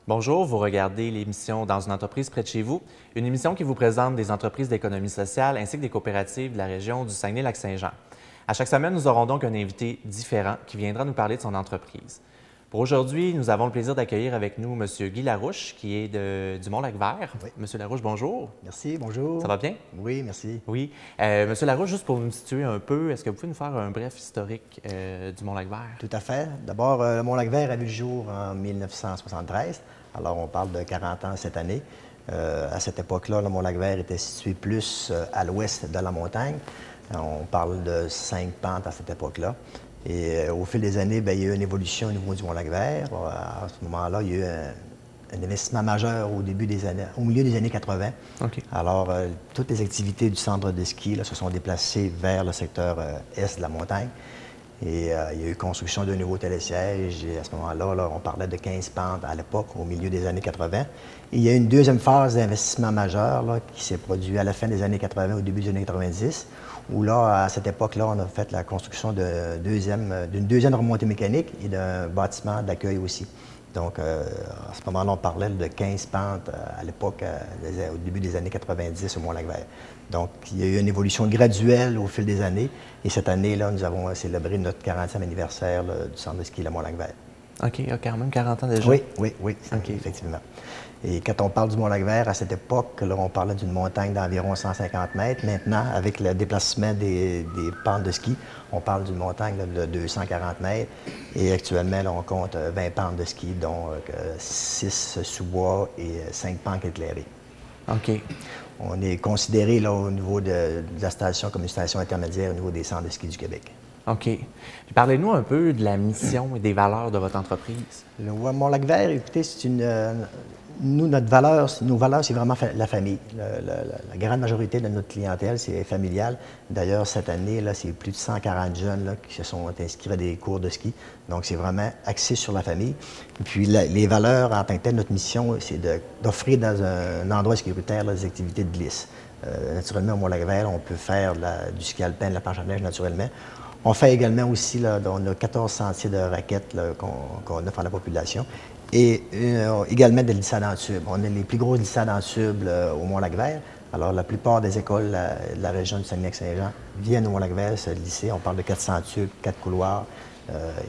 Bonjour, vous regardez l'émission Dans une entreprise près de chez vous, une émission qui vous présente des entreprises d'économie sociale ainsi que des coopératives de la région du Saguenay-Lac-Saint-Jean. À chaque semaine, nous aurons donc un invité différent qui viendra nous parler de son entreprise. Pour aujourd'hui, nous avons le plaisir d'accueillir avec nous M. Guy Larouche, qui est du Mont-Lac-Vert. Oui. M. Larouche, bonjour. Merci, bonjour. Ça va bien? Oui, merci. Oui. M. Larouche, juste pour nous situer un peu, est-ce que vous pouvez nous faire un bref historique du Mont-Lac-Vert? Tout à fait. D'abord, le Mont-Lac-Vert a vu le jour en 1973. Alors, on parle de 40 ans cette année. À cette époque-là, le Mont-Lac-Vert était situé plus à l'ouest de la montagne. On parle de 5 pentes à cette époque-là. Et au fil des années, bien, il y a eu une évolution au niveau du Mont-Lac-Vert. À ce moment-là, il y a eu un investissement majeur au milieu des années 80. OK. Alors, toutes les activités du centre de ski là, se sont déplacées vers le secteur est de la montagne. Et il y a eu construction d'un nouveau télésiège. Et à ce moment-là, là, on parlait de 15 pentes à l'époque, au milieu des années 80. Et il y a eu une deuxième phase d'investissement majeur là, qui s'est produite à la fin des années 80, au début des années 90, où là, à cette époque-là, on a fait la construction d'une deuxième remontée mécanique et d'un bâtiment d'accueil aussi. Donc, à ce moment-là, on parlait de 15 pentes à l'époque, au début des années 90 au Mont-Lac-Vert. Donc, il y a eu une évolution graduelle au fil des années. Et cette année-là, nous avons célébré notre 40e anniversaire là, du centre de ski Le Mont-Lac-Vert. OK, il y a quand même 40 ans déjà. Oui, OK. Effectivement. Et quand on parle du Mont-Lac-Vert, à cette époque, là, on parlait d'une montagne d'environ 150 mètres. Maintenant, avec le déplacement des pentes de ski, on parle d'une montagne là, de 240 mètres. Et actuellement, là, on compte 20 pentes de ski, dont 6 sous-bois et 5 pentes éclairées. OK. On est considéré là, au niveau de la station comme une station intermédiaire au niveau des centres de ski du Québec. OK. Puis parlez-nous un peu de la mission et des valeurs de votre entreprise. Le Mont-Lac-Vert, écoutez, c'est nos valeurs, c'est vraiment la famille. La grande majorité de notre clientèle, c'est familial. D'ailleurs, cette année, là, c'est plus de 140 jeunes là, qui se sont inscrits à des cours de ski. Donc, c'est vraiment axé sur la famille. Et puis, les valeurs, en tant que telles, notre mission, c'est d'offrir dans un endroit sécuritaire là, des activités de glisse. Naturellement, au Mont-Lac-Vert, on peut faire du ski alpin, de la planche à neige, naturellement. On fait également aussi, là, on a 14 sentiers de raquettes qu'on offre à la population. Et également des glissades en tube. On a les plus grosses glissades en tube au Mont-Lac-Vert. Alors, la plupart des écoles de la région du Saguenay-Lac-Saint-Jean viennent au Mont-Lac-Vert se glisser. On parle de 400 tubes, 4 couloirs.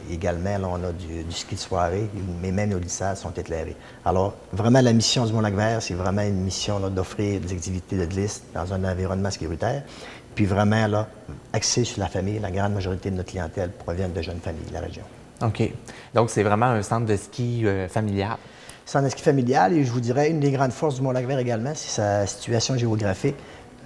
Également, là, on a du ski de soirée, mais même nos glissades sont éclairées. Alors, vraiment, la mission du Mont-Lac-Vert, c'est vraiment une mission d'offrir des activités de glisse dans un environnement sécuritaire. Puis vraiment, là, axé sur la famille. La grande majorité de notre clientèle provient de jeunes familles de la région. OK. Donc, c'est vraiment un centre de ski familial. Centre de ski familial, et je vous dirais, une des grandes forces du Mont-Lac-Vert également, c'est sa situation géographique.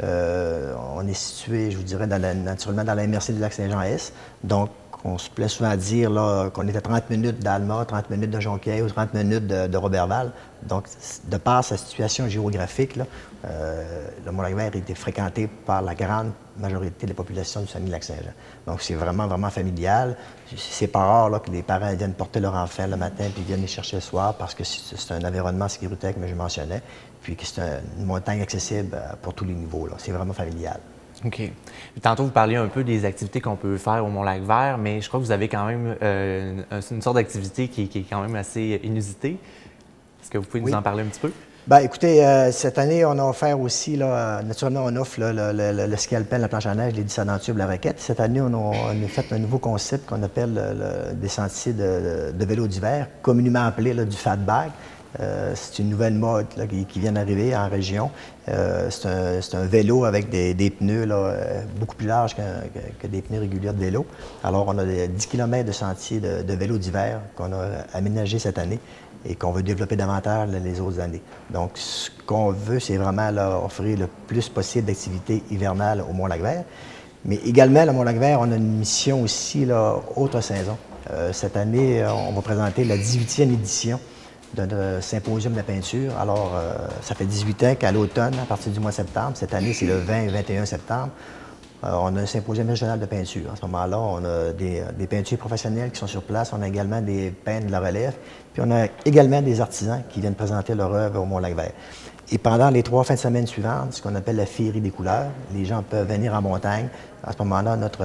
On est situé, je vous dirais, naturellement dans la MRC du Lac-Saint-Jean-Est. Donc, on se plaît souvent à dire qu'on est à 30 minutes d'Alma, 30 minutes de Jonquière ou 30 minutes de Roberval. Donc, de par sa situation géographique, là, le Mont-Lac-Vert a été fréquenté par la grande majorité de la population du Saguenay-Lac-Saint-Jean. Donc, c'est vraiment, vraiment familial. C'est pas rare là, que les parents viennent porter leur enfant le matin puis viennent les chercher le soir parce que c'est un environnement sécuritaire, comme je mentionnais, puis que c'est une montagne accessible pour tous les niveaux. C'est vraiment familial. OK. Puis tantôt, vous parliez un peu des activités qu'on peut faire au Mont-Lac-Vert, mais je crois que vous avez quand même une sorte d'activité qui est quand même assez inusitée. Est-ce que vous pouvez nous en parler un petit peu? Bien, écoutez, cette année, on a offert aussi, là, naturellement, on offre là, le ski alpin, la planche à neige, les glissades en tube, la raquette. Cette année, on a fait un nouveau concept qu'on appelle des sentiers de vélo d'hiver, communément appelé là, du fat bag. C'est une nouvelle mode là, qui vient d'arriver en région. C'est un vélo avec des pneus là, beaucoup plus larges que des pneus réguliers de vélo. Alors, on a 10 km de sentiers de vélo d'hiver qu'on a aménagé cette année et qu'on veut développer davantage là, les autres années. Donc, ce qu'on veut, c'est vraiment là, offrir le plus possible d'activités hivernales au Mont-Lac-Vert. Mais également, le Mont-Lac-Vert, on a une mission aussi, là, autre saison. Cette année, on va présenter la 18e édition de notre symposium de la peinture. Alors, ça fait 18 ans qu'à l'automne, à partir du mois de septembre, cette année, c'est le 20 et 21 septembre, On a un symposium régional de peinture. À ce moment-là, on a des peinturiers professionnels qui sont sur place. On a également des peintres de la relève. Puis on a également des artisans qui viennent présenter leur œuvre au Mont-Lac-Vert. Et pendant les 3 fins de semaine suivantes, ce qu'on appelle la féerie des couleurs, les gens peuvent venir en montagne. À ce moment-là, notre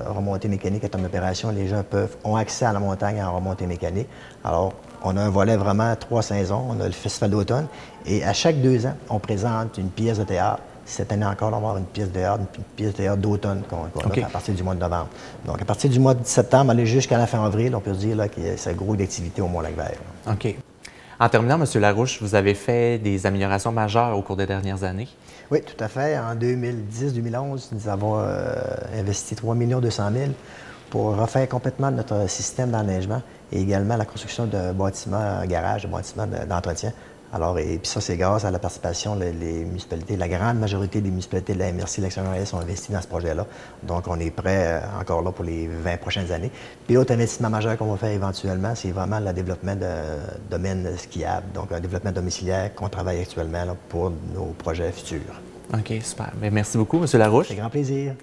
remontée mécanique est en opération. Les gens ont accès à la montagne en remontée mécanique. Alors, on a un volet vraiment 3 saisons. On a le Festival d'automne. Et à chaque 2 ans, on présente une pièce de théâtre. Cette année encore, on va avoir une pièce de théâtre d'automne qu'on offre à partir du mois de novembre. Donc, à partir du mois de septembre, aller jusqu'à la fin avril, on peut se dire là, qu'il y a cette grosse activité au Mont-Lac-Vert. OK. En terminant, M. Larouche, vous avez fait des améliorations majeures au cours des dernières années. Oui, tout à fait. En 2010-2011, nous avons investi 3 200 000 pour refaire complètement notre système d'enneigement et également la construction de bâtiments garage, de bâtiments d'entretien. Alors, et puis ça, c'est grâce à la participation des municipalités. La grande majorité des municipalités de la MRC de l'Action-Montréal sont investies dans ce projet-là. Donc, on est prêt encore là pour les 20 prochaines années. Puis l'autre investissement majeur qu'on va faire éventuellement, c'est vraiment le développement de domaines skiables, donc un développement domiciliaire qu'on travaille actuellement là, pour nos projets futurs. OK, super. Bien, merci beaucoup, M. Larouche. C'est grand plaisir.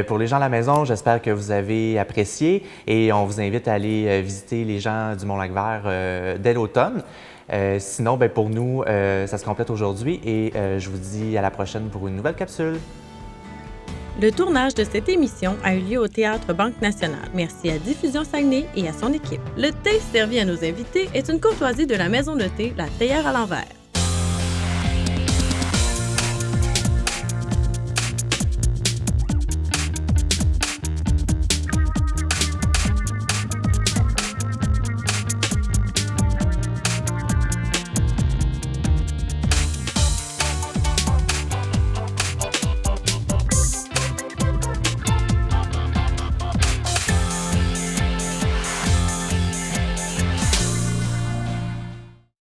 Pour les gens à la maison, j'espère que vous avez apprécié et on vous invite à aller visiter les gens du Mont-Lac-Vert dès l'automne. Sinon, bien, pour nous, ça se complète aujourd'hui et je vous dis à la prochaine pour une nouvelle capsule. Le tournage de cette émission a eu lieu au Théâtre Banque Nationale. Merci à Diffusion Saguenay et à son équipe. Le thé servi à nos invités est une courtoisie de la maison de thé La Théière à l'envers.